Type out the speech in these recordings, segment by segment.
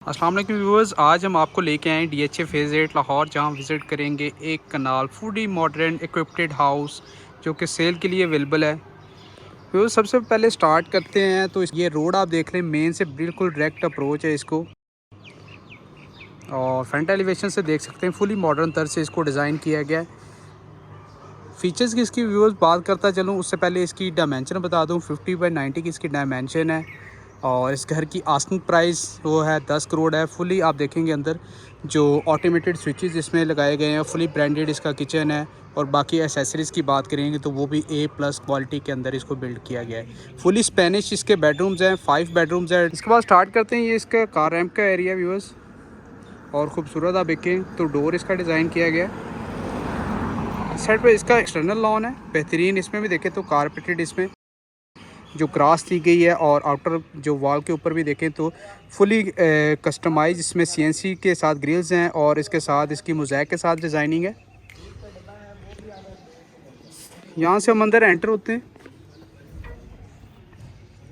अस्सलाम वालेकुम व्यूअर्स, आज हम आपको लेके आए DHA फेज़ 8 लाहौर, जहां विज़िट करेंगे एक कनाल फुली मॉडर्न इक्विप्ड हाउस जो कि सेल के लिए अवेलेबल है। व्यूअर्स, सबसे पहले स्टार्ट करते हैं तो ये रोड आप देख लें, मेन से बिल्कुल डायरेक्ट अप्रोच है इसको, और फ्रंट एलिवेशन से देख सकते हैं फुली मॉडर्न तरह से इसको डिज़ाइन किया गया है। फीचर्स की इसकी व्यूअर्स बात करता चलूँ उससे पहले इसकी डायमेंशन बता दूँ। 50 बाई 90 की इसकी डायमेंशन है, और इस घर की आस्किंग प्राइस वो है 10 करोड़ है। फुली आप देखेंगे अंदर जो ऑटोमेटेड स्विचेस इसमें लगाए गए हैं, फुली ब्रांडेड इसका किचन है, और बाकी एसेसरीज़ की बात करेंगे तो वो भी A+ क्वालिटी के अंदर इसको बिल्ड किया गया है। फुली स्पेनिश इसके बेडरूम्स हैं, 5 बेडरूम्स हैं। इसके बाद स्टार्ट करते हैं, ये इसका कार रैम्प का एरिया व्यूअर्स, और ख़ूबसूरत आप देखें तो डोर इसका डिज़ाइन किया गया है। इस साइड पे इसका एक्सटर्नल लॉन है बेहतरीन, इसमें भी देखें तो कारपेटेड इसमें जो ग्रास दी गई है, और आउटर जो वॉल के ऊपर भी देखें तो फुली कस्टमाइज इसमें CNC के साथ ग्रिल्स हैं, और इसके साथ इसकी मोज़ैक के साथ डिज़ाइनिंग है। यहाँ से हम अंदर एंटर होते हैं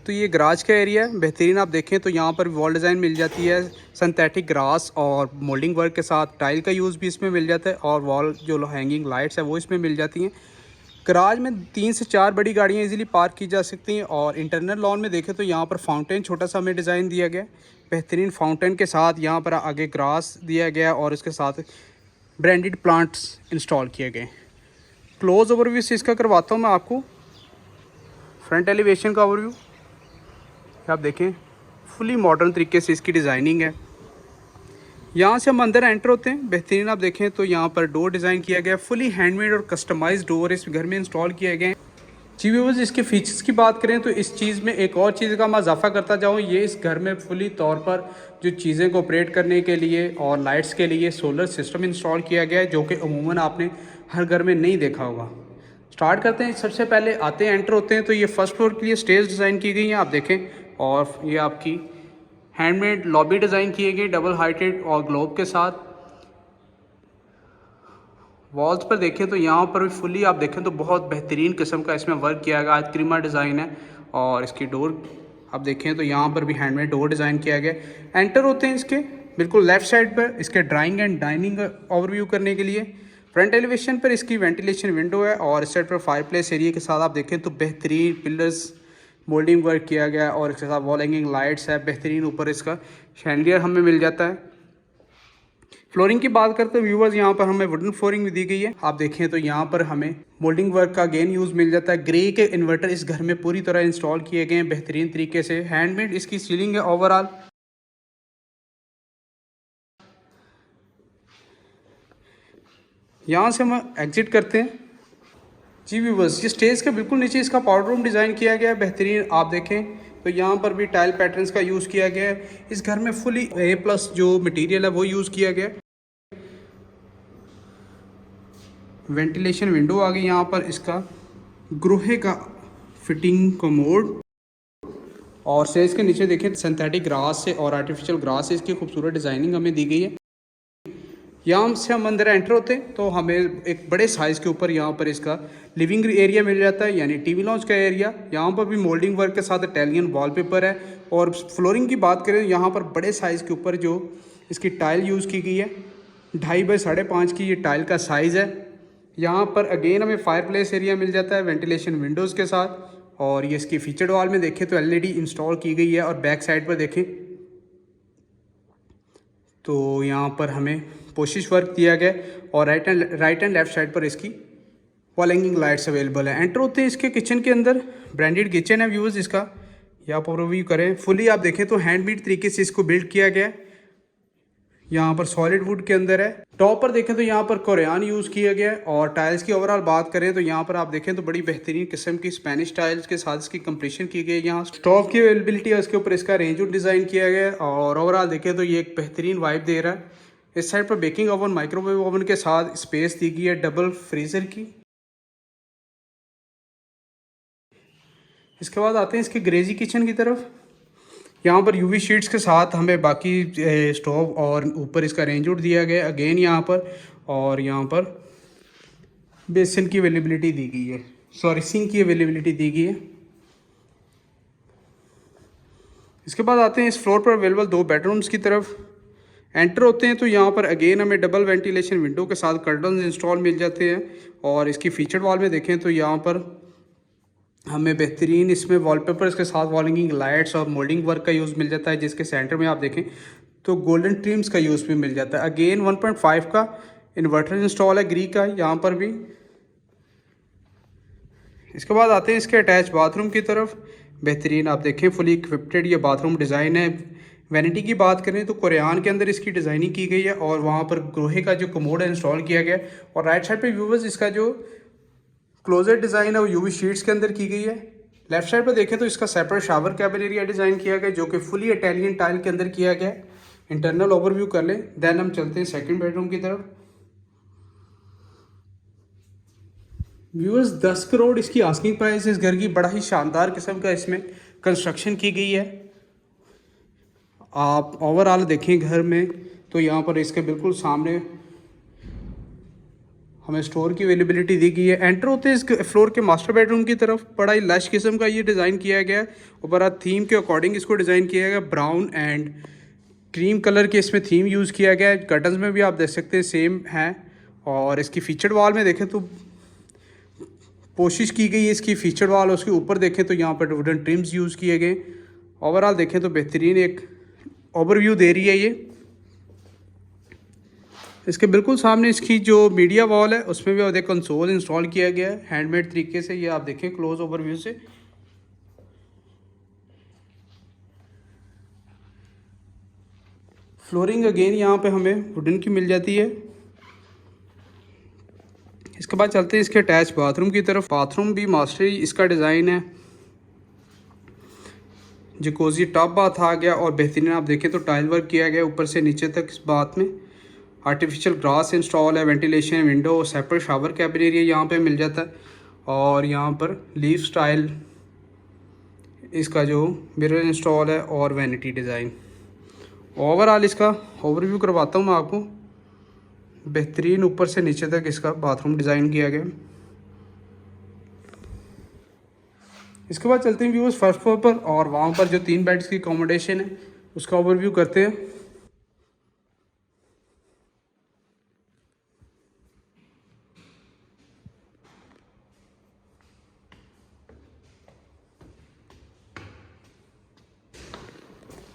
तो ये गराज का एरिया है बेहतरीन। आप देखें तो यहाँ पर वॉल डिज़ाइन मिल जाती है सिंथेटिक ग्रास और मोल्डिंग वर्क के साथ। टाइल का यूज़ भी इसमें मिल जाता है, और वॉल जो हैंगिंग लाइट्स है वो इसमें मिल जाती हैं। गराज में 3 से 4 बड़ी गाड़ियाँ इजीली पार्क की जा सकती हैं। और इंटरनल लॉन में देखें तो यहाँ पर फाउंटेन छोटा सा हमें डिज़ाइन दिया गया, बेहतरीन फाउंटेन के साथ। यहाँ पर आगे ग्रास दिया गया, और इसके साथ ब्रांडेड प्लांट्स इंस्टॉल किए गए। क्लोज ओवरव्यू से इसका करवाता हूँ मैं आपको। फ्रंट एलिवेशन का ओवरव्यू आप देखें, फुली मॉडर्न तरीके से इसकी डिज़ाइनिंग है। यहाँ से हम अंदर एंटर होते हैं, बेहतरीन आप देखें तो यहाँ पर डोर डिज़ाइन किया गया है, फुली हैंडमेड और कस्टमाइज डोर इस घर में इंस्टॉल किए गए हैं। जी व्यूअर्स, इसके फीचर्स की बात करें तो इस चीज़ में एक और चीज़ का मैं इजाफा करता जाऊँ, ये इस घर में फुली तौर पर जो चीज़ें को ऑपरेट करने के लिए और लाइट्स के लिए सोलर सिस्टम इंस्टॉल किया गया है, जो कि अमूमन आपने हर घर में नहीं देखा होगा। स्टार्ट करते हैं, सबसे पहले आते हैं एंटर होते हैं तो ये फर्स्ट फ्लोर के लिए स्टेज डिज़ाइन की गई है आप देखें, और ये आपकी हैंडमेड लॉबी डिज़ाइन किए गए डबल हाइटेड और ग्लोब के साथ। वॉल्स पर देखें तो यहाँ पर भी फुली आप देखें तो बहुत बेहतरीन किस्म का इसमें वर्क किया गया, क्रीमा डिज़ाइन है। और इसकी डोर आप देखें तो यहाँ पर भी हैंडमेड डोर डिज़ाइन किया गया। एंटर होते हैं इसके बिल्कुल लेफ़्ट साइड पर इसके ड्राइंग एंड डाइनिंग ओवरव्यू करने के लिए। फ्रंट एलिवेशन पर इसकी वेंटिलेशन विंडो है, और इस साइड पर फायरप्लेस एरिया के साथ आप देखें तो बेहतरीन पिलर्स मोल्डिंग वर्क किया गया, और इसके साथ वॉल हैंगिंग लाइट्स है बेहतरीन। ऊपर इसका शैंडियर हमें मिल जाता है। फ्लोरिंग की बात करते हैं व्यूवर्स, यहाँ पर हमें वुडन फ्लोरिंग भी दी गई है। आप देखें तो यहाँ पर हमें मोल्डिंग वर्क का अगेन यूज़ मिल जाता है। ग्रे के इन्वर्टर इस घर में पूरी तरह इंस्टॉल किए गए हैं बेहतरीन तरीके से। हैंडमेड इसकी सीलिंग है ओवरऑल। यहाँ से हम एग्जिट करते हैं। जी व्यूवर्स, ये स्टेज के बिल्कुल नीचे इसका पाउडर रूम डिज़ाइन किया गया है बेहतरीन। आप देखें तो यहाँ पर भी टाइल पैटर्न्स का यूज़ किया गया है। इस घर में फुली A+ जो मटेरियल है वो यूज़ किया गया है। वेंटिलेशन विंडो आ गई यहाँ पर, इसका ग्रोहे का फिटिंग कमोड, और स्टेज के नीचे देखें सिंथेटिक ग्रास से और आर्टिफिशियल ग्रास से इसकी खूबसूरत डिज़ाइनिंग हमें दी गई है। यहाँ से हम अंदर एंटर होते हैं तो हमें एक बड़े साइज़ के ऊपर यहाँ पर इसका लिविंग एरिया मिल जाता है, यानी टीवी लॉन्च का एरिया। यहाँ पर भी मोल्डिंग वर्क के साथ इटालियन वॉलपेपर है। और फ्लोरिंग की बात करें यहाँ पर बड़े साइज़ के ऊपर जो इसकी टाइल यूज़ की गई है, 2.5 बाई 5.5 की ये टाइल का साइज़ है। यहाँ पर अगेन हमें फायरप्लेस एरिया मिल जाता है वेंटिलेशन विंडोज़ के साथ। और ये इसकी फीचर्ड वॉल में देखें तो LED इंस्टॉल की गई है, और बैक साइड पर देखें तो यहाँ पर हमें पोशिश वर्क दिया गया, और राइट एंड लेफ्ट साइड पर इसकी वॉल हैंगिंग लाइट्स अवेलेबल है। एंटर होते हैं इसके किचन के अंदर, ब्रांडेड किचन है व्यूअर्स इसका। यहाँ पर रिव्यू करें फुली आप देखें तो हैंडमेड तरीके से इसको बिल्ड किया गया है। यहाँ पर सॉलिड वुड के अंदर है। टॉप पर देखें तो यहाँ पर कोरियान यूज़ किया गया है। और टाइल्स की ओवरऑल बात करें तो यहाँ पर आप देखें तो बड़ी बेहतरीन किस्म की स्पेनिश टाइल्स के साथ इसकी कंप्लीशन की गई है। यहाँ स्टोव की अवेलेबिलिटी है, उसके ऊपर इसका रेंज डिज़ाइन किया गया है, और ओवरऑल देखें तो ये एक बेहतरीन वाइब दे रहा है। इस साइड पर बेकिंग ओवन माइक्रोवेव ओवन के साथ स्पेस दी गई है डबल फ्रीज़र की। इसके बाद आते हैं इसके ग्रेजी किचन की तरफ। यहाँ पर UV शीट्स के साथ हमें बाकी स्टोव और ऊपर इसका रेंज आउट दिया गया अगेन यहाँ पर। और यहाँ पर बेसिन की अवेलेबिलिटी दी गई है, सॉरी सिंक की अवेलेबिलिटी दी गई है। इसके बाद आते हैं इस फ्लोर पर अवेलेबल 2 बेडरूम्स की तरफ। एंटर होते हैं तो यहाँ पर अगेन हमें डबल वेंटिलेशन विंडो के साथ कर्टन्स इंस्टॉल मिल जाते हैं। और इसकी फीचर वॉल में देखें तो यहाँ पर हमें बेहतरीन इसमें वॉलपेपर्स के साथ वॉल हैंगिंग लाइट्स और मोल्डिंग वर्क का यूज़ मिल जाता है, जिसके सेंटर में आप देखें तो गोल्डन ट्रिम्स का यूज़ भी मिल जाता है। अगेन 1.5 का इन्वर्टर इंस्टॉल है ग्री का यहाँ पर भी। इसके बाद आते हैं इसके अटैच बाथरूम की तरफ। बेहतरीन आप देखें फुली इक्विप्ड ये बाथरूम डिज़ाइन है। वैनिटी की बात करें तो कोरियान के अंदर इसकी डिज़ाइनिंग की गई है और वहाँ पर ग्रोहे का जो कमोड है इंस्टॉल किया गया है। और राइट साइड पे व्यूवर्स इसका जो क्लोजेट डिज़ाइन है वो यूवी शीट्स के अंदर की गई है। लेफ्ट साइड पर देखें तो इसका separate shower cabin area design किया गया है, जो कि फुली इटालियन टाइल के अंदर किया गया है। इंटरनल ओवरव्यू कर लें, देन हम चलते हैं सेकंड बेडरूम की तरफ। व्यूअर्स 10 करोड़ इसकी आस्किंग प्राइस है इस घर की। बड़ा ही शानदार किस्म का इसमें कंस्ट्रक्शन की गई है। आप ओवरऑल देखें घर में तो यहाँ पर इसके बिल्कुल सामने हमें स्टोर की अवेलेबिलिटी दी गई है। एंटर होते हैं इस फ्लोर के मास्टर बेडरूम की तरफ। बड़ा ही लश किस्म का ये डिज़ाइन किया गया है। ऊपर थीम के अकॉर्डिंग इसको डिज़ाइन किया गया। ब्राउन एंड क्रीम कलर के इसमें थीम यूज़ किया गया है। कर्टन्स में भी आप देख सकते हैं सेम है। और इसकी फीचर्ड वॉल में देखें तो कोशिश की गई है इसकी फीचर्ड वॉल, उसके ऊपर देखें तो यहाँ पर वुडन ट्रिम्स यूज़ किए गए। ओवरऑल देखें तो बेहतरीन एक ओवरव्यू दे रही है ये। इसके बिल्कुल सामने इसकी जो मीडिया वॉल है उसमें भी आप कंसोल इंस्टॉल किया गया है हैंडमेड तरीके से। ये आप देखें क्लोज ओवरव्यू से। फ्लोरिंग अगेन यहाँ पे हमें वुडन की मिल जाती है। इसके बाद चलते हैं इसके अटैच बाथरूम की तरफ। बाथरूम भी मास्टरी इसका डिज़ाइन है। जकोजी टॉप बाथ आ गया और बेहतरीन आप देखें तो टाइल वर्क किया गया ऊपर से नीचे तक। इस बात में आर्टिफिशियल ग्रास इंस्टॉल है, ventilation window, separate shower cabin area यहाँ पे मिल जाता है। और यहाँ पर लीफ स्टाइल इसका जो मिरर इंस्टॉल है और वैनिटी डिज़ाइन। ओवरऑल इसका ओवरव्यू करवाता हूँ मैं आपको। बेहतरीन ऊपर से नीचे तक इसका बाथरूम डिज़ाइन किया गया। इसके बाद चलते हैं व्यूअर्स फर्स्ट फ्लोर पर और वहाँ पर जो 3 बेड्स की अकोमोडेशन है उसका ओवरव्यू करते हैं।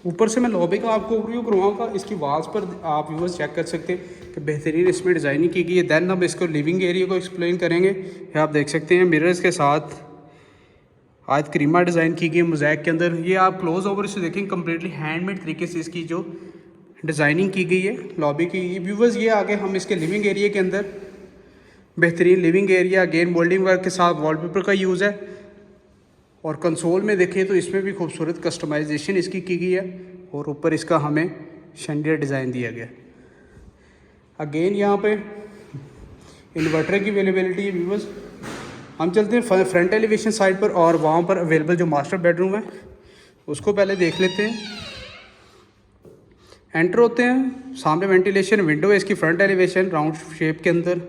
ऊपर से मैं लॉबी का आपको ओवरव्यू करवाऊंगा। इसकी वॉल्स पर आप व्यूअर्स चेक कर सकते हैं कि बेहतरीन इसमें डिज़ाइनिंग की गई है। देन हम इसको लिविंग एरिया को एक्सप्लेन करेंगे। ये आप देख सकते हैं मिरर्स के साथ आज क्रीमा डिज़ाइन की गई मोज़ैक के अंदर। ये आप क्लोज ओवर से देखें कम्प्लीटली हैंडमेड तरीके से इसकी जो डिज़ाइनिंग की गई है लॉबी की। व्यूअर्स ये आगे हम इसके लिविंग एरिया के अंदर बेहतरीन living area again moulding work के साथ वॉलपेपर का यूज़ है। और कंसोल में देखें तो इसमें भी खूबसूरत कस्टमाइजेशन इसकी की गई है और ऊपर इसका हमें शैंडियर डिज़ाइन दिया गया। अगेन यहाँ पे इन्वर्टर की अवेलेबिलिटी है व्यूअर्स। हम चलते हैं फ्रंट एलिवेशन साइड पर और वहाँ पर अवेलेबल जो मास्टर बेडरूम है उसको पहले देख लेते हैं। एंटर होते हैं, सामने वेंटिलेशन विंडो है इसकी फ्रंट एलिवेशन राउंड शेप के अंदर।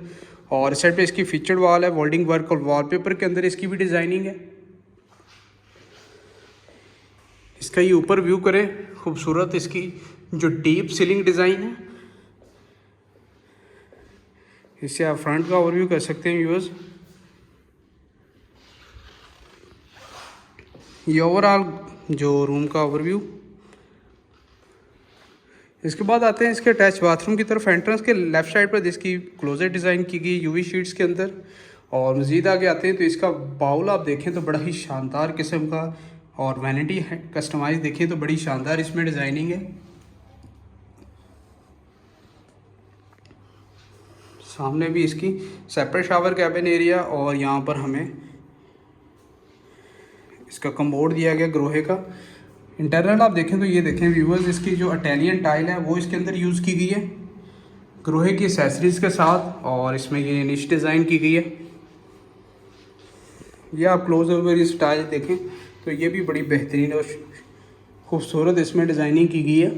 और इस साइड पे इसकी फीचर्ड वॉल है, वोल्डिंग वर्क और वॉलपेपर के अंदर इसकी भी डिज़ाइनिंग है। इसका ये ऊपर व्यू करें, खूबसूरत इसकी जो डीप सीलिंग डिज़ाइन है। इससे आप फ्रंट का ओवरव्यू कर सकते हैं व्यूअर्स। ये ओवरऑल जो रूम का ओवरव्यू। इसके बाद आते हैं इसके अटैच बाथरूम की तरफ। एंट्रेंस के लेफ़्ट साइड पर इसकी क्लोजेट डिज़ाइन की गई यूवी शीट्स के अंदर। और मज़ीद आगे आते हैं तो इसका बाउल आप देखें तो बड़ा ही शानदार किस्म का और वैनिटी है कस्टमाइज देखें तो बड़ी शानदार इसमें डिज़ाइनिंग है। सामने भी इसकी सेपरेट शावर कैबिन एरिया और यहाँ पर हमें इसका कमोड दिया गया ग्रोहे का। इंटरनल आप देखें तो ये देखें व्यूअर्स इसकी जो इटालियन टाइल है वो इसके अंदर यूज़ की गई है ग्रोहे की एसेसरीज के साथ। और इसमें ये निश डिज़ाइन की गई है। ये आप क्लोज ओवर इस टाइल देखें तो ये भी बड़ी बेहतरीन और खूबसूरत इसमें डिज़ाइनिंग की गई है।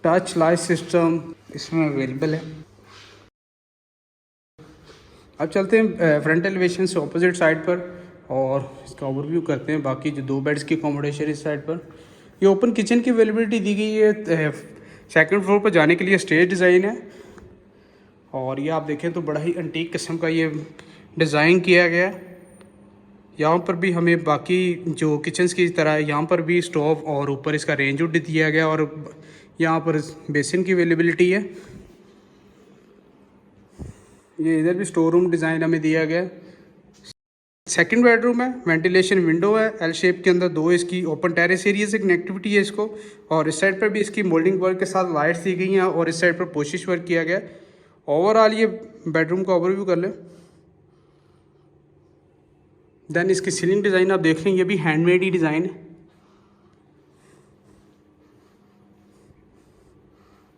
टच लाइट सिस्टम इसमें अवेलेबल है। अब चलते हैं फ्रंट एलिवेशन से ऑपोजिट साइड पर और इसका ओवरव्यू करते हैं। बाकी जो 2 बेड्स की अकोमोडेशन इस साइड पर, ये ओपन किचन की अवेलेबिलिटी दी गई है। सेकंड फ्लोर पर जाने के लिए स्टेज डिज़ाइन है और ये आप देखें तो बड़ा ही एंटीक किस्म का ये डिज़ाइन किया गया है। यहाँ पर भी हमें बाकी जो किचन्स की तरह यहाँ पर भी स्टोव और ऊपर इसका रेंज वुड दिया गया और यहाँ पर बेसिन की अवेलेबिलिटी है। ये इधर भी स्टोर रूम डिज़ाइन हमें दिया गया। सेकंड बेडरूम है, वेंटिलेशन विंडो है एल शेप के अंदर, 2 इसकी ओपन टेरेस एरिया से कनेक्टिविटी है इसको। और इस साइड पर भी इसकी मोल्डिंग वर्क के साथ लाइट्स दी गई हैं और इस साइड पर पोशिश वर्क किया गया। ओवरऑल ये बेडरूम का ओवरव्यू कर लें। देन इसकी सीलिंग डिज़ाइन आप देख लें, ये भी हैंडमेड ही डिज़ाइन है।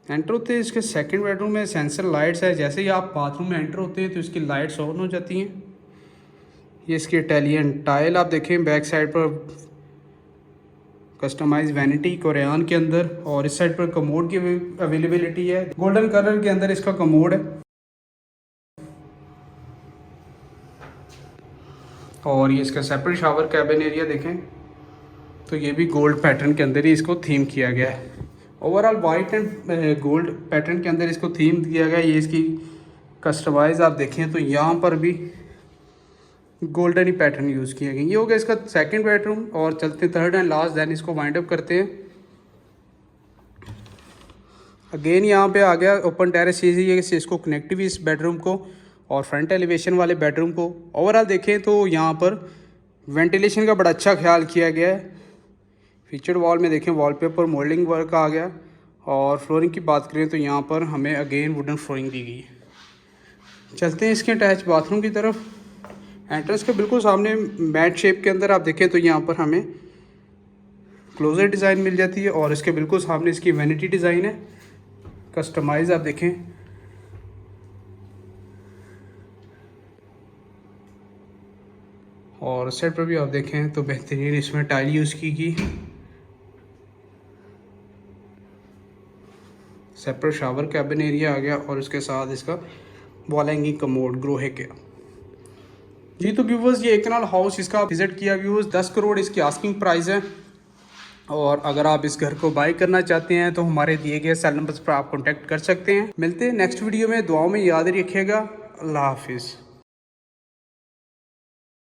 एंटर होते हैं इसके सेकंड बेडरूम में सेंसर लाइट्स है। जैसे ही आप बाथरूम में एंटर होते हैं तो इसकी लाइट्स ऑन हो जाती हैं। ये इसकी इटालियन टाइल आप देखें, बैक साइड पर कस्टमाइज वैनिटी कोरियान के अंदर, और इस साइड पर कमोड की अवेलेबिलिटी है। गोल्डन कलर के अंदर इसका कमोड है। और ये इसका सेपरेट शावर कैबिन एरिया देखें तो ये भी गोल्ड पैटर्न के अंदर ही इसको थीम किया गया है। Overall white and gold pattern के अंदर इसको थीम दिया गया है। ये इसकी कस्टमाइज आप देखें तो यहाँ पर भी गोल्डन ही पैटर्न यूज़ किया गया। ये हो गया इसका सेकंड बेडरूम। और चलते थर्ड एंड लास्ट, देन इसको वाइंड अप करते हैं। अगेन यहाँ पे आ गया ओपन टेरेस एरिया से इसको कनेक्टिव इस बेडरूम को और फ्रंट एलिवेशन वाले बेडरूम को। ओवरऑल देखें तो यहाँ पर वेंटिलेशन का बड़ा अच्छा ख्याल किया गया है। फीचर्ड वॉल में देखें वॉलपेपर मोल्डिंग वर्क आ गया। और फ्लोरिंग की बात करें तो यहाँ पर हमें अगेन वुडन फ्लोरिंग दी गई है। चलते हैं इसके अटैच बाथरूम की तरफ। एंट्रेंस के बिल्कुल सामने मैट शेप के अंदर आप देखें तो यहाँ पर हमें क्लोजर डिज़ाइन मिल जाती है और इसके बिल्कुल सामने इसकी वैनिटी डिज़ाइन है कस्टमाइज आप देखें। और साइड पर भी आप देखें तो बेहतरीन इसमें टाइल यूज़ की गई। सेपरेट शावर कैबिन एरिया आ गया और उसके साथ इसका वॉल हैंगिंग कमोड ग्रो है क्या। जी तो व्यूवर्स, ये एक कनाल हाउस इसका विजिट किया व्यूवर्स, 10 करोड़ इसकी आस्किंग प्राइस है। और अगर आप इस घर को बाय करना चाहते हैं तो हमारे दिए गए सेल नंबर्स पर आप कॉन्टैक्ट कर सकते हैं। मिलते हैं नेक्स्ट वीडियो में। दुआओं में याद रखिएगा। अल्लाह हाफिज़।